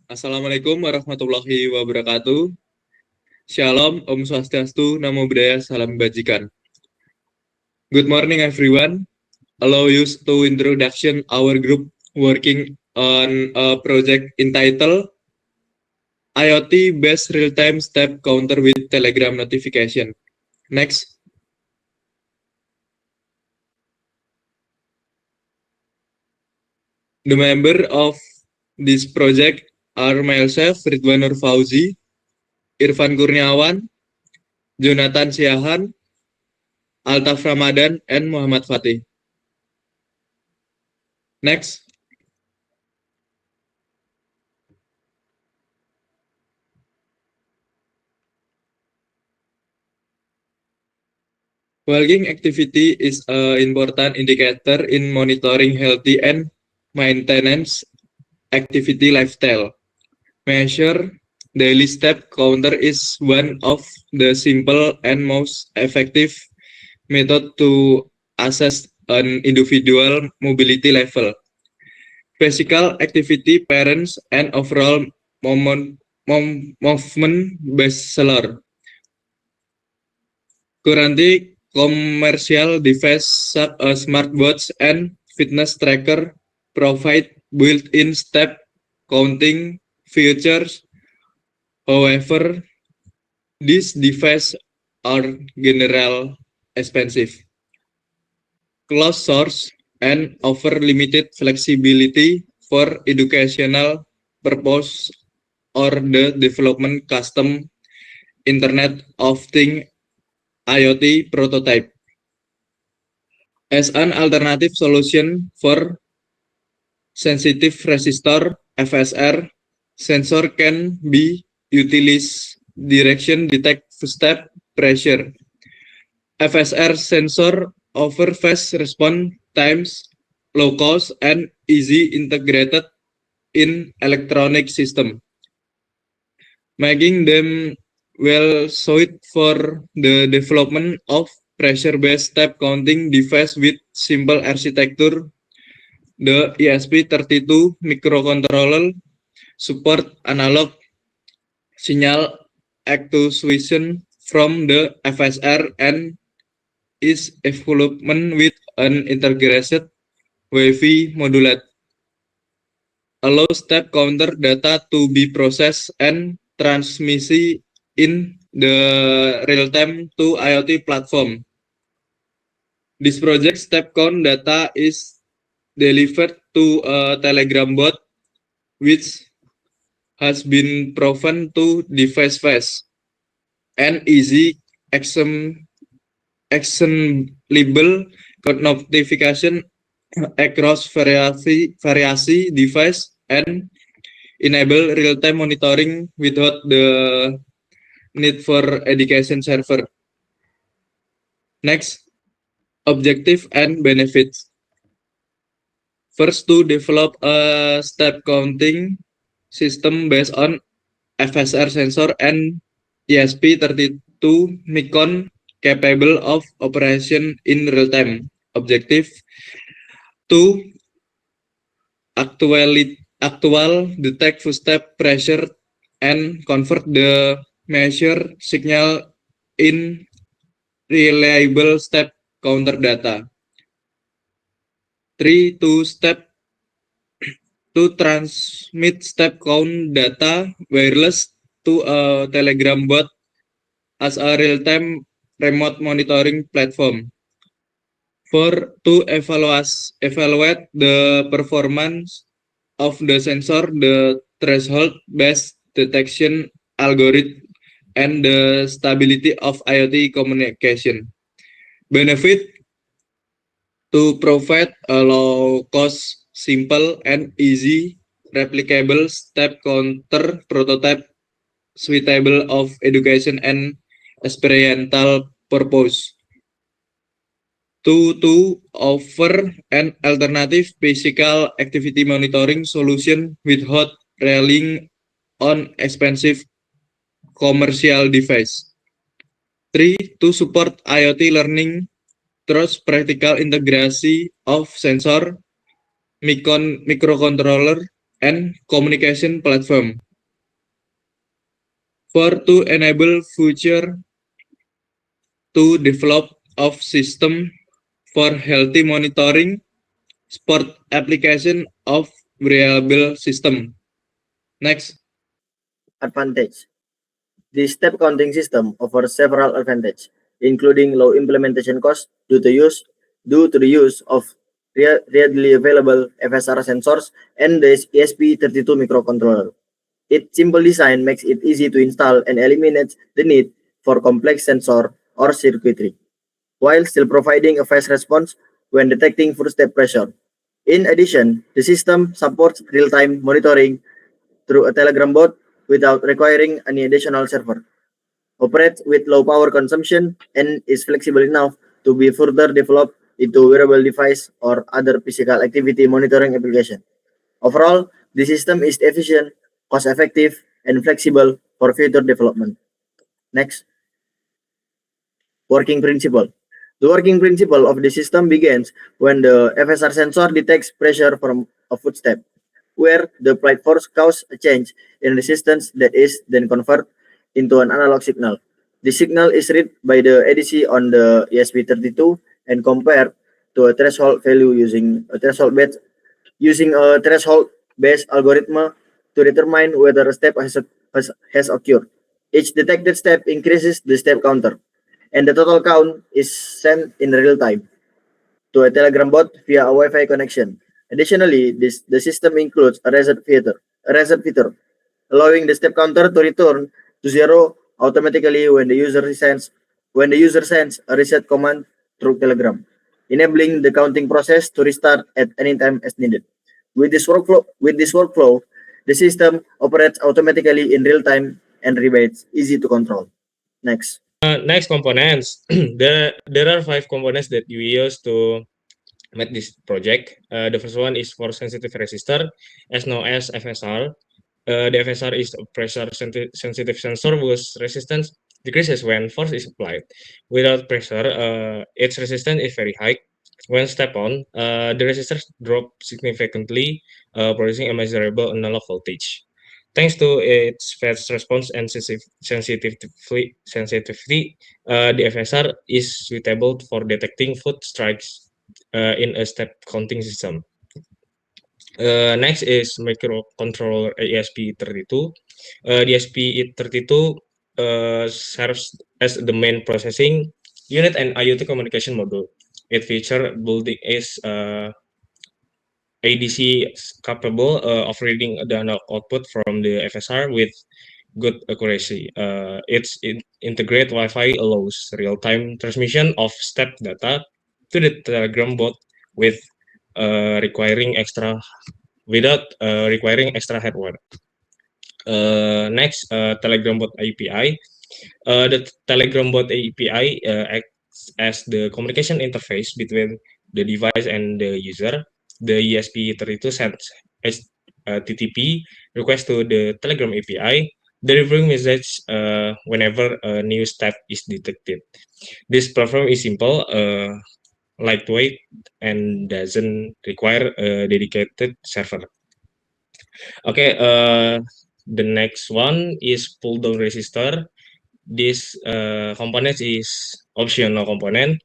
Assalamualaikum warahmatullahi wabarakatuh. Shalom, Om Swastiastu, Namo Buddhaya, Salam Kebajikan. Good morning, everyone. Allow us to introduction our group working on a project entitled IoT-based real-time step counter with Telegram notification. Next. The member of this project are myself, Ridwan Nur Fauzi, Irfan Kurniawan, Jonathan Siahan, Altaf Ramadan, and Muhammad Fatih. Next. Walking activity is an important indicator in monitoring healthy and maintenance activity lifestyle. Measure daily step counter is one of the simple and most effective method to assess an individual mobility level, physical activity, parents, and overall movement bestseller. Currently, commercial devices such as smartwatch and fitness tracker provide built-in step counting features. However, these devices are generally expensive, closed source, and offer limited flexibility for educational purpose or the development custom Internet of Things IoT prototype. As an alternative solution for sensitive resistor FSR, sensor can be utilized direction detect step pressure. FSR sensor offer fast response times, low cost, and easy integrated in electronic system, making them well suited for the development of pressure-based step counting device with simple architecture. The ESP32 microcontroller support analog signal actuation from the FSR and is development with an integrated Wi-Fi modulate. Allow step counter data to be processed and transmisi in the real time to IoT platform. This project step count data is delivered to a Telegram bot which has been proven to device fast and easy actionable notification across variasi device and enable real-time monitoring without the need for education server. Next, objective and benefits. First, to develop a step counting system based on FSR sensor and ESP32 Nikon capable of operation in real time. Objective to actual detect footstep pressure and convert the measure signal in reliable step counter data. 3. To transmit step count data wireless to a Telegram bot as a real-time remote monitoring platform. 4. To evaluate the performance of the sensor, the threshold-based detection algorithm, and the stability of IoT communication. Benefit to provide a low-cost, simple, and easy replicable step counter prototype suitable of education and experiential purpose. To offer an alternative physical activity monitoring solution without relying on expensive commercial device. 3. To support IoT learning through practical integration of sensor, microcontroller, and communication platform. For to enable future to develop of system for healthy monitoring sport application of reliable system. Next. Advantage. The step counting system offers several advantages, including low implementation costs due to the use of readily available FSR sensors and the ESP32 microcontroller. Its simple design makes it easy to install and eliminates the need for complex sensor or circuitry, while still providing a fast response when detecting footstep pressure. In addition, the system supports real-time monitoring through a Telegram bot without requiring any additional server, operates with low power consumption, and is flexible enough to be further developed into wearable device or other physical activity monitoring application. Overall, the system is efficient, cost-effective, and flexible for future development. Next, working principle. The working principle of the system begins when the FSR sensor detects pressure from a footstep, where the applied force causes a change in resistance that is then converted into an analog signal. The signal is read by the ADC on the ESP32 and compared to a threshold value using a threshold-based algorithm to determine whether a step has occurred. Each detected step increases the step counter, and the total count is sent in real time to a Telegram bot via a Wi-Fi connection. Additionally, the system includes a reset feature, allowing the step counter to return to zero automatically when the user sends a reset command through Telegram, enabling the counting process to restart at any time as needed. With this workflow, the system operates automatically in real time and remains easy to control. Next. Next components. There are 5 components that we use to make this project. The first one is for sensitive resistor, as known as FSR. The FSR is a pressure sensitive sensor whose resistance decreases when force is applied. Without pressure, its resistance is very high. When step on, the resistors drop significantly, producing a measurable analog voltage. Thanks to its fast response and sensitivity, the FSR is suitable for detecting foot strikes in a step counting system. Next is microcontroller ESP32. The ESP32 serves as the main processing unit and IoT communication module. It features built-in ADC capable of reading the analog output from the FSR with good accuracy. Its integrated Wi-Fi allows real-time transmission of step data to the Telegram bot with requiring extra without requiring extra hardware. Next, Telegram bot API. The Telegram bot API acts as the communication interface between the device and the user. The ESP32 sends HTTP request to the Telegram API, delivering message whenever a new step is detected. This platform is simple, lightweight, and doesn't require a dedicated server. Okay, the next one is pull down resistor. This component is optional component.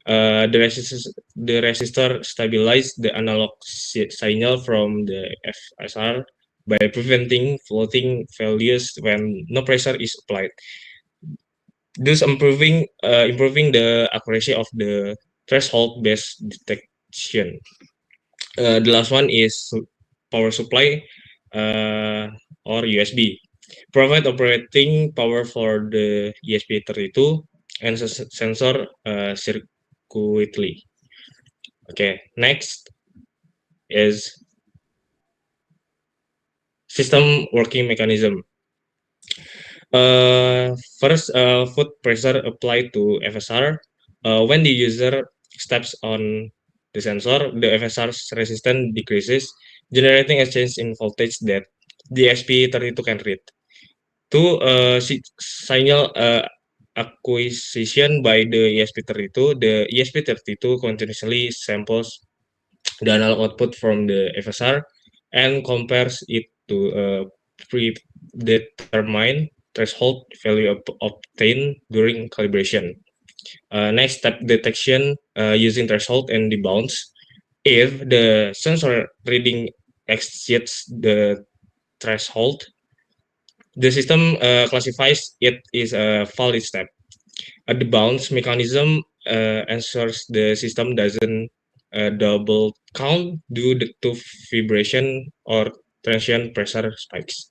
The resistor stabilize the analog signal from the FSR by preventing floating values when no pressure is applied, thus improving the accuracy of the threshold based detection. The last one is power supply or USB. Provide operating power for the ESP32 and sensor circuitry. Okay, next is system working mechanism. First, foot pressure applied to FSR. When the user steps on the sensor, the FSR's resistance decreases, generating a change in voltage that the ESP32 can read. To signal acquisition by the ESP32, the ESP32 continuously samples the analog output from the FSR and compares it to a predetermined threshold value obtained during calibration. Next step, detection using threshold and debounds. If the sensor reading exceeds the threshold, the system classifies it as a valid step. The bounce mechanism ensures the system doesn't double count due to vibration or transient pressure spikes.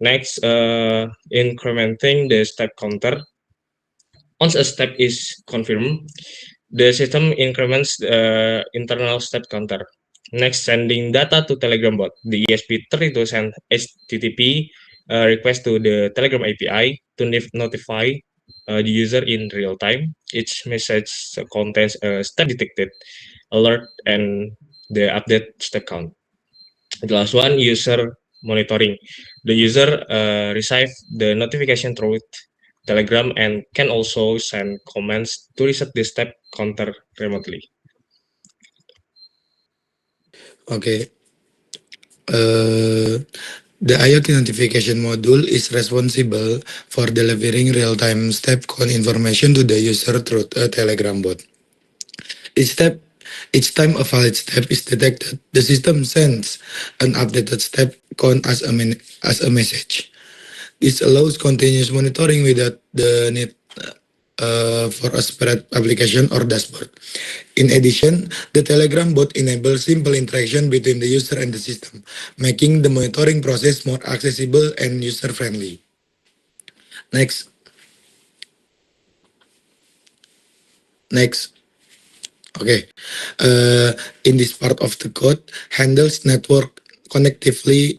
Next, incrementing the step counter. Once a step is confirmed, the system increments the internal step counter. Next, sending data to Telegram bot. The ESP32 sends HTTP request to the Telegram API to notify the user in real time. Each message contains a step detected, alert, and the update step count. The last one, user monitoring. The user receives the notification through Telegram and can also send commands to reset the step counter remotely. Okay. The IoT notification module is responsible for delivering real-time step count information to the user through a Telegram bot. Each time a valid step is detected, the system sends an updated step count as a message. This allows continuous monitoring without the need for a separate application or dashboard. In addition, the Telegram bot enables simple interaction between the user and the system, making the monitoring process more accessible and user-friendly. Next. Next. Okay. In this part of the code, handles network connectivity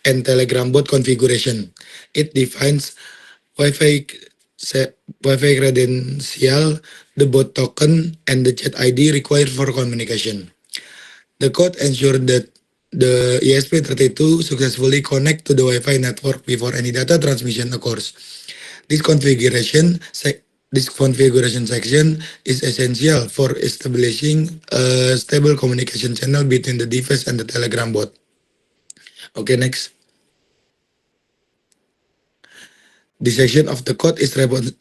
and Telegram bot configuration. It defines Wi-Fi Wi-Fi credential, the bot token, and the chat ID required for communication. The code ensures that the ESP32 successfully connect to the Wi-Fi network before any data transmission occurs. This configuration section is essential for establishing a stable communication channel between the device and the Telegram bot. Okay, next. This section of the code is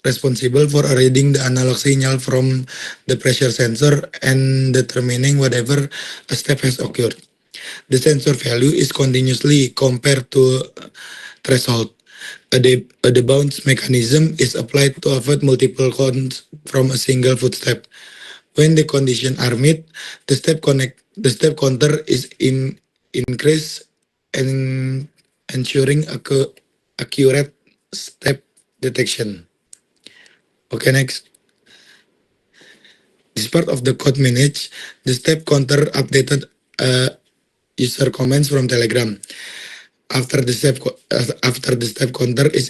responsible for reading the analog signal from the pressure sensor and determining whatever a step has occurred. The sensor value is continuously compared to threshold. A debounce mechanism is applied to avoid multiple counts from a single footstep. When the conditions are met, the step counter is increased and ensuring accurate step detection. Okay, next. This part of the code manage the step counter updated user comments from Telegram. After the step counter is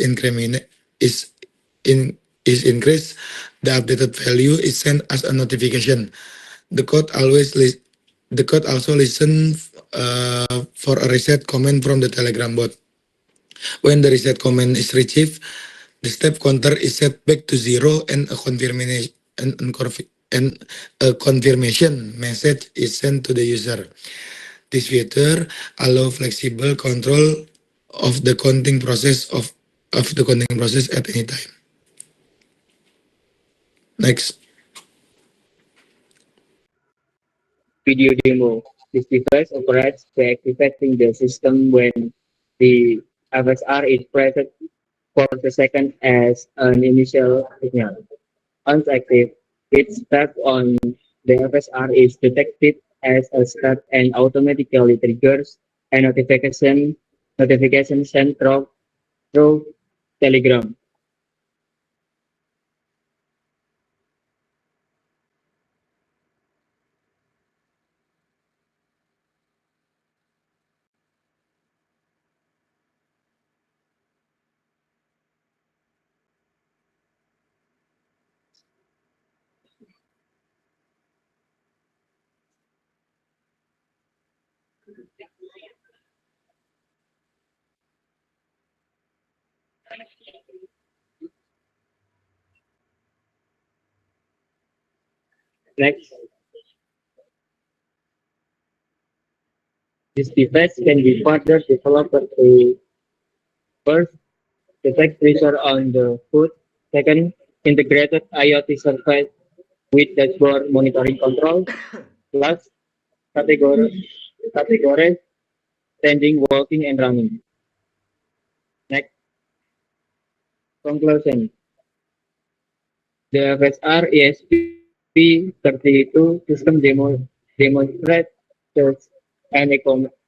increased, the updated value is sent as a notification. The code also listens for a reset comment from the Telegram bot. When the reset comment is retrieved, the step counter is set back to 0 and a confirmation message is sent to the user. This feature allows flexible control of the counting process at any time. Next. Video demo. This device operates by activating the system when the FSR is pressed for the second as an initial signal. Once active, each step on the FSR is detected as a step and automatically triggers a notification sent through Telegram. Next. This device can be further developed to first detect pressure on the foot, second integrated IoT surface with dashboard monitoring control, plus categories standing, walking, and running. Next, conclusion. The FSR ESP32 system demonstrates an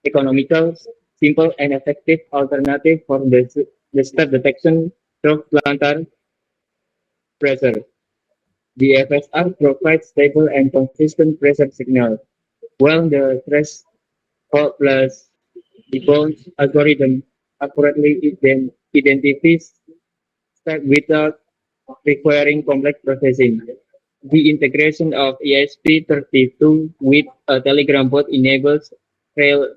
economical, simple, and effective alternative for the step detection through plantar pressure. The FSR provides stable and consistent pressure signal, while the threshold plus the bones algorithm accurately identifies step without requiring complex processing. The integration of ESP32 with a Telegram bot enables real,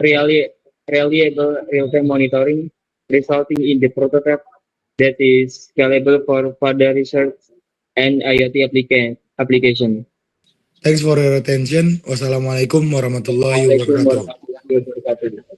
really, reliable real-time monitoring, resulting in the prototype that is scalable for further research and IoT application. Thanks for your attention. Wassalamualaikum warahmatullahi Assalamualaikum wabarakatuh. warahmatullahi wabarakatuh.